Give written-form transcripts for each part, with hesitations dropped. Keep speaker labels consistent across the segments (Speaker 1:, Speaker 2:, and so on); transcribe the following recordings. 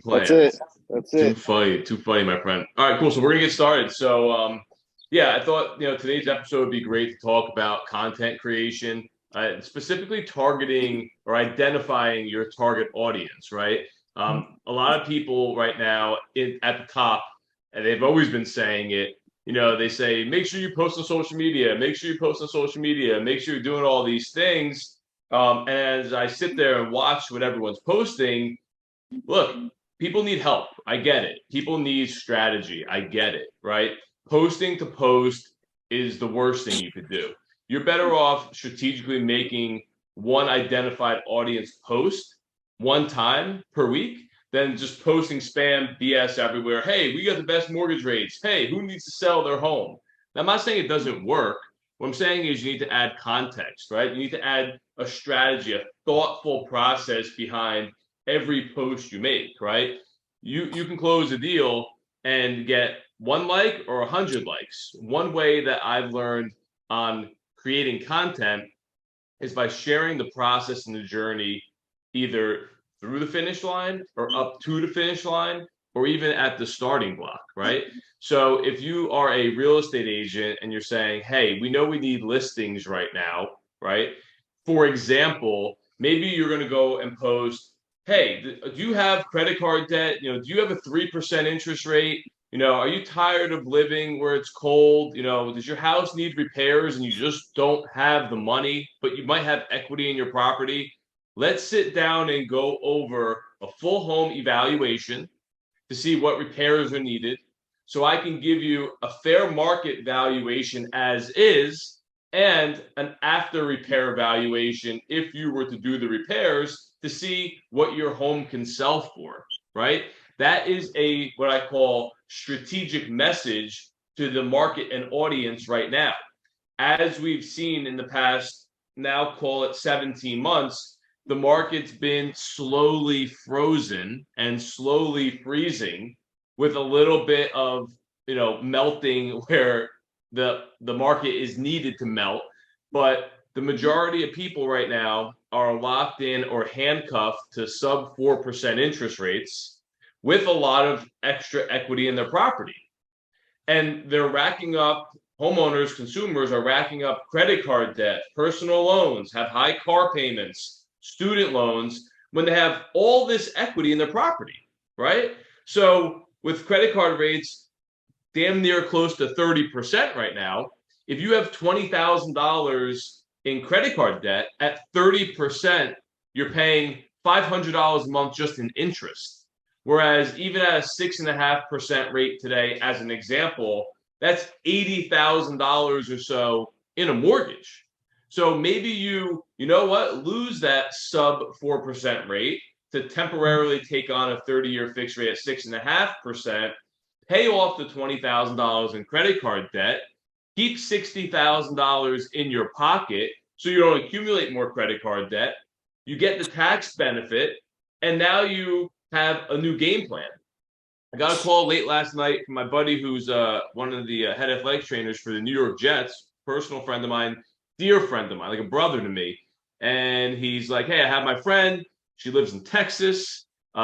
Speaker 1: That's
Speaker 2: Plan.
Speaker 1: it. That's it.
Speaker 2: Too funny, my friend. All right, cool. So we're gonna get started. Yeah, I thought today's episode would be great to talk about content creation, specifically targeting or identifying your target audience. Right. A lot of people right now at the top, and they've always been saying it. They say make sure you post on social media, make sure you post on social media, make sure you're doing all these things. And as I sit there and watch what everyone's posting, look, people need help. I get it. People need strategy. I get it, right? Posting to post is the worst thing you could do. You're better off strategically making one identified audience post one time per week than just posting spam BS everywhere. Hey, we got the best mortgage rates. Hey, who needs to sell their home? Now, I'm not saying it doesn't work. What I'm saying is you need to add context, right? You need to add a strategy, a thoughtful process behind every post you make, right? You can close a deal and get one like or 100 likes. One way that I've learned on creating content is by sharing the process and the journey either through the finish line or up to the finish line or even at the starting block, right? So if you are a real estate agent and you're saying, hey, we know we need listings right now, right? For example, maybe you're going to go and post, hey, do you have credit card debt? Do you have a 3% interest rate? Are you tired of living where it's cold? Does your house need repairs and you just don't have the money, but you might have equity in your property? Let's sit down and go over a full home evaluation to see what repairs are needed so I can give you a fair market valuation as is and an after repair valuation if you were to do the repairs to see what your home can sell for, right? That is a what I call strategic message to the market and audience right now. As we've seen in the past, now call it 17 months, the market's been slowly frozen and slowly freezing with a little bit of melting where the market is needed to melt, but the majority of people right now are locked in or handcuffed to sub 4% interest rates with a lot of extra equity in their property, and they're racking up, homeowners, consumers are racking up credit card debt, personal loans, have high car payments, student loans, when they have all this equity in their property, right? So with credit card rates damn near close to 30% right now, if you have $20,000 in credit card debt at 30%, you're paying $500 a month just in interest. Whereas even at a 6.5% rate today, as an example, that's $80,000 or so in a mortgage. So maybe you know what, lose that sub 4% rate to temporarily take on a 30-year fixed rate at 6.5%, pay off the $20,000 in credit card debt, keep $60,000 in your pocket so you don't accumulate more credit card debt. You get the tax benefit, and now you have a new game plan. I got a call late last night from my buddy who's one of the head athletic trainers for the New York Jets, personal friend of mine, dear friend of mine, like a brother to me. And he's like, hey, I have my friend. She lives in Texas. She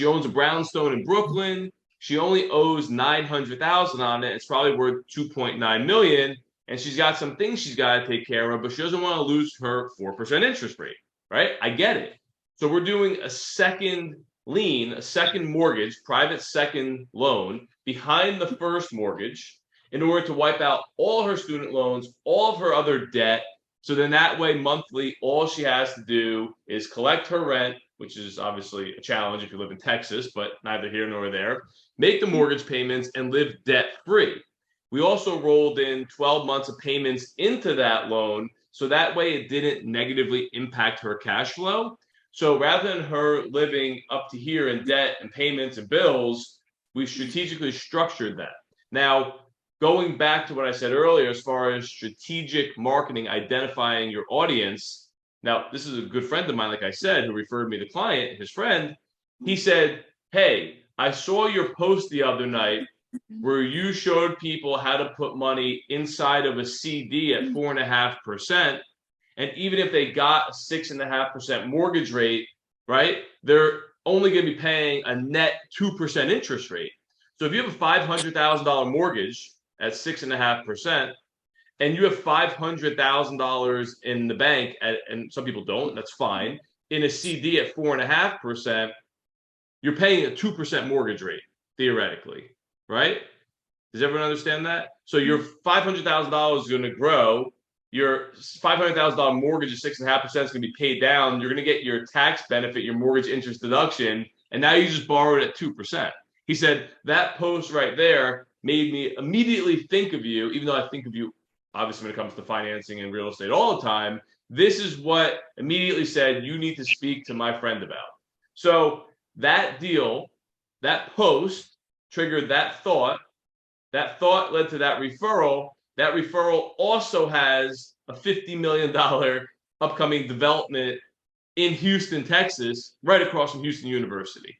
Speaker 2: owns a brownstone in Brooklyn. She only owes 900,000 on it. It's probably worth 2.9 million. And she's got some things she's got to take care of, but she doesn't want to lose her 4% interest rate, right? I get it. So we're doing a second lien, a second mortgage, private second loan behind the first mortgage in order to wipe out all her student loans, all of her other debt. So then that way, monthly, all she has to do is collect her rent, which is obviously a challenge if you live in Texas, but neither here nor there, make the mortgage payments, and live debt free. We also rolled in 12 months of payments into that loan. So that way it didn't negatively impact her cash flow. So rather than her living up to here in debt and payments and bills, we strategically structured that. Now, going back to what I said earlier, as far as strategic marketing, identifying your audience. Now, this is a good friend of mine, like I said, who referred me the client, his friend. He said, hey, I saw your post the other night where you showed people how to put money inside of a CD at 4.5%. And even if they got a 6.5% mortgage rate, right, they're only going to be paying a net 2% interest rate. So if you have a $500,000 mortgage at 6.5%, and you have $500,000 in the bank, and some people don't, that's fine, in a CD at 4.5%, you're paying a 2% mortgage rate, theoretically, right? Does everyone understand that? So your $500,000 is going to grow. Your $500,000 mortgage of 6.5% is going to be paid down. You're going to get your tax benefit, your mortgage interest deduction, and now you just borrowed at 2%. He said that post right there made me immediately think of you, even though I think of you obviously when it comes to financing and real estate all the time. This is what immediately said you need to speak to my friend about. So that deal, that post triggered that thought. That thought led to that referral. That referral also has a $50 million upcoming development in Houston, Texas, right across from Houston University.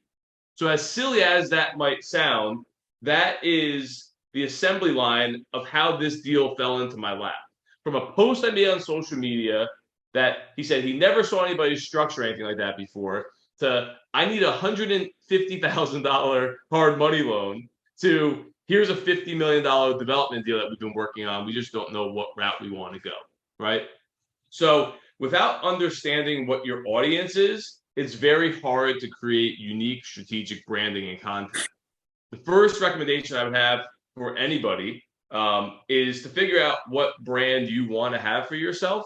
Speaker 2: So as silly as that might sound, that is the assembly line of how this deal fell into my lap. From a post I made on social media that he said he never saw anybody structure anything like that before, to I need a $150,000 hard money loan, to here's a $50 million development deal that we've been working on. We just don't know what route we want to go, right? So without understanding what your audience is, it's very hard to create unique strategic branding and content. The first recommendation I would have for anybody is to figure out what brand you want to have for yourself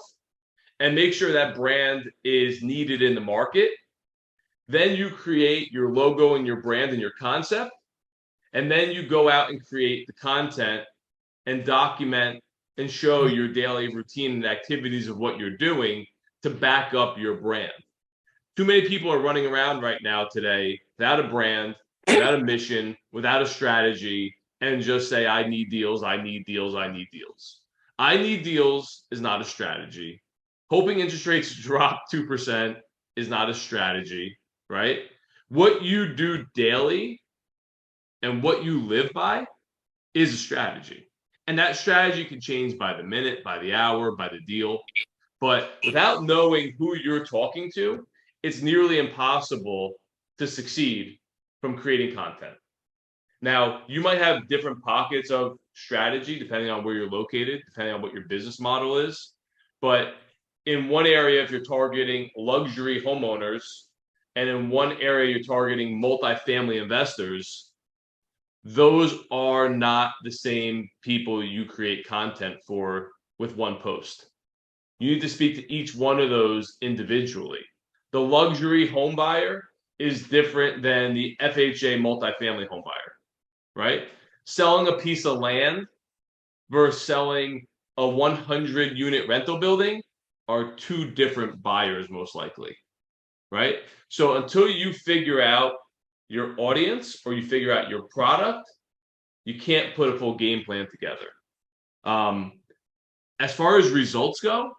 Speaker 2: and make sure that brand is needed in the market. Then you create your logo and your brand and your concept. And then you go out and create the content and document and show your daily routine and activities of what you're doing to back up your brand. Too many people are running around right now today without a brand, without a mission, without a strategy, and just say, I need deals, I need deals, I need deals. I need deals is not a strategy. Hoping interest rates drop 2% is not a strategy, right? What you do daily and what you live by is a strategy. And that strategy can change by the minute, by the hour, by the deal. But without knowing who you're talking to, it's nearly impossible to succeed from creating content. Now, you might have different pockets of strategy depending on where you're located, depending on what your business model is. But in one area, if you're targeting luxury homeowners, and in one area, you're targeting multifamily investors, those are not the same people you create content for with one post. You need to speak to each one of those individually. The luxury home buyer is different than the FHA multifamily home buyer, right? Selling a piece of land versus selling a 100-unit rental building are two different buyers, most likely, right? So until you figure out your audience or you figure out your product, you can't put a full game plan together. As far as results go,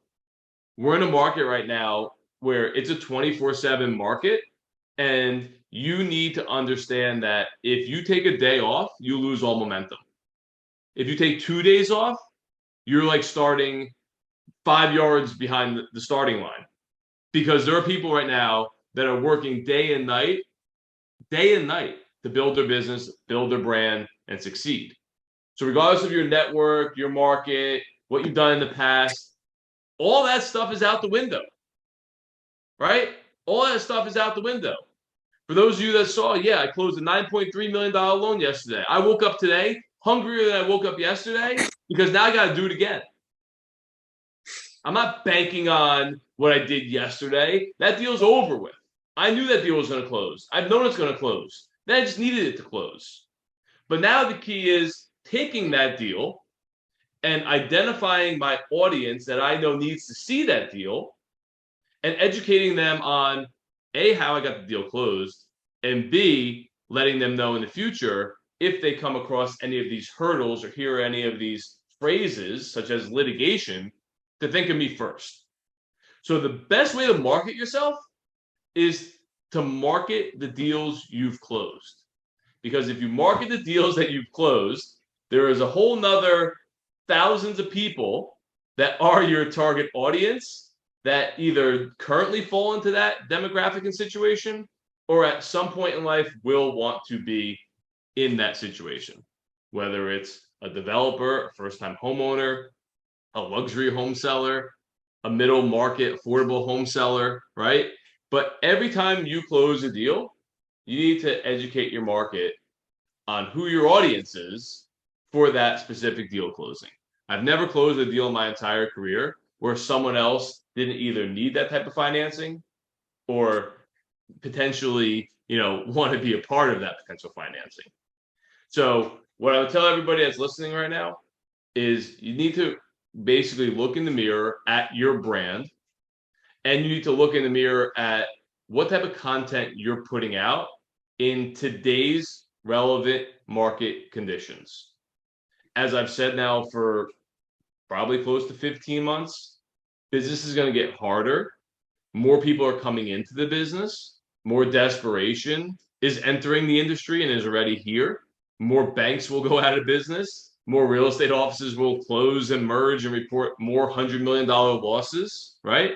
Speaker 2: we're in a market right now where it's a 24/7 market, and you need to understand that if you take a day off, you lose all momentum. If you take 2 days off, you're like starting 5 yards behind the starting line, because there are people right now that are working day and night to build their business, build their brand, and succeed. So regardless of your network, your market, what you've done in the past, all that stuff is out the window, right? All that stuff is out the window. For those of you that saw, I closed a $9.3 million loan yesterday. I woke up today hungrier than I woke up yesterday because now I got to do it again. I'm not banking on what I did yesterday. That deal's over with. I knew that deal was going to close. I've known it's going to close. Then I just needed it to close. But now the key is taking that deal and identifying my audience that I know needs to see that deal and educating them on A, how I got the deal closed, and B, letting them know in the future if they come across any of these hurdles or hear any of these phrases, such as litigation, to think of me first. So the best way to market yourself is to market the deals you've closed. Because if you market the deals that you've closed, there is a whole nother thousands of people that are your target audience that either currently fall into that demographic and situation or at some point in life will want to be in that situation, whether it's a developer, a first-time homeowner, a luxury home seller, a middle market affordable home seller, right? But every time you close a deal, you need to educate your market on who your audience is for that specific deal closing. I've never closed a deal in my entire career where someone else didn't either need that type of financing or potentially, want to be a part of that potential financing. So what I would tell everybody that's listening right now is you need to basically look in the mirror at your brand, and you need to look in the mirror at what type of content you're putting out in today's relevant market conditions. As I've said now for probably close to 15 months, business is going to get harder. More people are coming into the business. More desperation is entering the industry and is already here. More banks will go out of business. More real estate offices will close and merge and report more $100 million losses, right?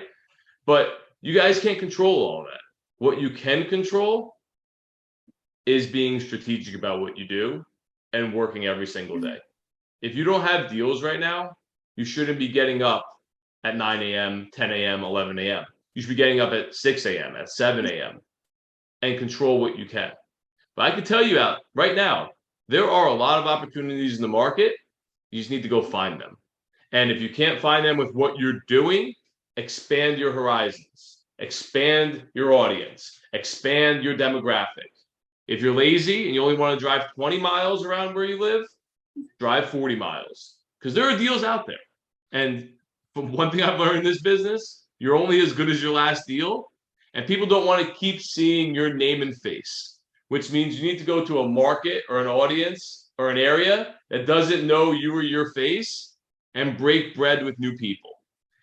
Speaker 2: But you guys can't control all that. What you can control is being strategic about what you do and working every single day. If you don't have deals right now, you shouldn't be getting up at 9 a.m., 10 a.m., 11 a.m. You should be getting up at 6 a.m., at 7 a.m., and control what you can. But I can tell you out right now, there are a lot of opportunities in the market. You just need to go find them. And if you can't find them with what you're doing, expand your horizons, expand your audience, expand your demographic. If you're lazy and you only want to drive 20 miles around where you live, drive 40 miles because there are deals out there. And from one thing I've learned in this business, you're only as good as your last deal. And people don't want to keep seeing your name and face, which means you need to go to a market or an audience or an area that doesn't know you or your face and break bread with new people.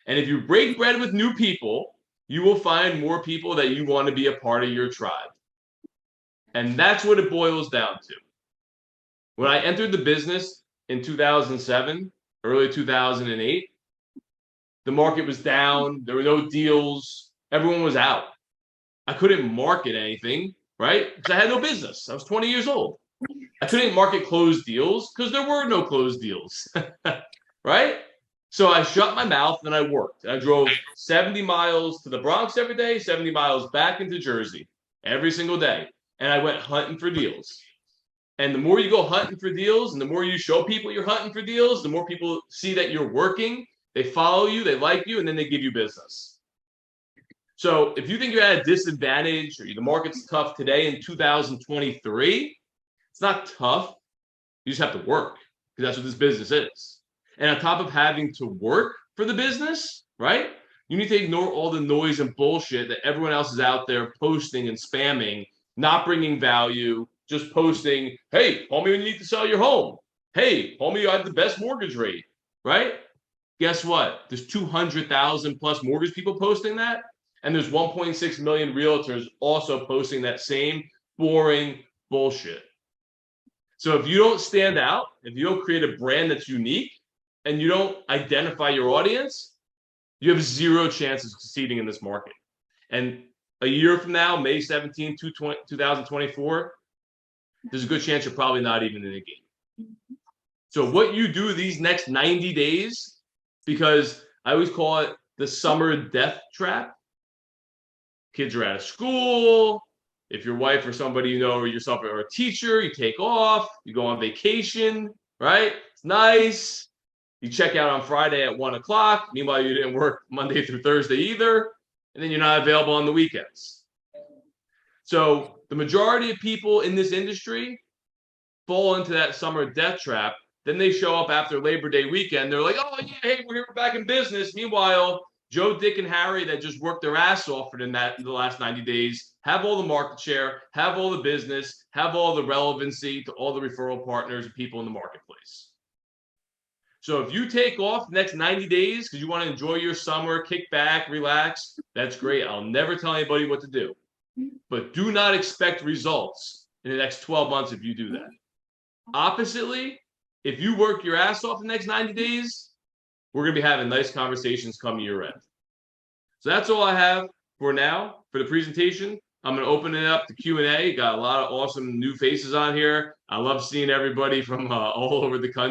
Speaker 2: And if you break bread with new people, you will find more people that you want to be a part of your tribe. And that's what it boils down to. When I entered the business in 2007, early 2008, the market was down. There were no deals. Everyone was out. I couldn't market anything, right? Because I had no business. I was 20 years old. I couldn't market closed deals because there were no closed deals, right? So I shut my mouth and I worked. I drove 70 miles to the Bronx every day, 70 miles back into Jersey every single day. And I went hunting for deals. And the more you go hunting for deals and the more you show people you're hunting for deals, the more people see that you're working, they follow you, they like you, and then they give you business. So if you think you're at a disadvantage or the market's tough today in 2023, it's not tough. You just have to work because that's what this business is. And on top of having to work for the business, right? You need to ignore all the noise and bullshit that everyone else is out there posting and spamming, not bringing value, just posting, hey, homie, you need to sell your home. Hey, homie, you have the best mortgage rate, right? Guess what? There's 200,000 plus mortgage people posting that. And there's 1.6 million realtors also posting that same boring bullshit. So if you don't stand out, if you don't create a brand that's unique, and you don't identify your audience, you have zero chance of succeeding in this market. And a year from now, May 17, 2024, there's a good chance you're probably not even in the game. So what you do these next 90 days, because I always call it the summer death trap. Kids are out of school. If your wife or somebody you know or yourself are a teacher, you take off, you go on vacation, right? It's nice. You check out on Friday at 1 o'clock. Meanwhile, you didn't work Monday through Thursday either. And then you're not available on the weekends. So the majority of people in this industry fall into that summer death trap. Then they show up after Labor Day weekend. They're like, oh, yeah, hey, we're back in business. Meanwhile, Joe, Dick, and Harry that just worked their ass off in the last 90 days have all the market share, have all the business, have all the relevancy to all the referral partners and people in the marketplace. So if you take off the next 90 days because you want to enjoy your summer, kick back, relax, that's great. I'll never tell anybody what to do. But do not expect results in the next 12 months if you do that. Oppositely, if you work your ass off the next 90 days, we're going to be having nice conversations come year end. So that's all I have for now for the presentation. I'm going to open it up to Q&A. Got a lot of awesome new faces on here. I love seeing everybody from all over the country.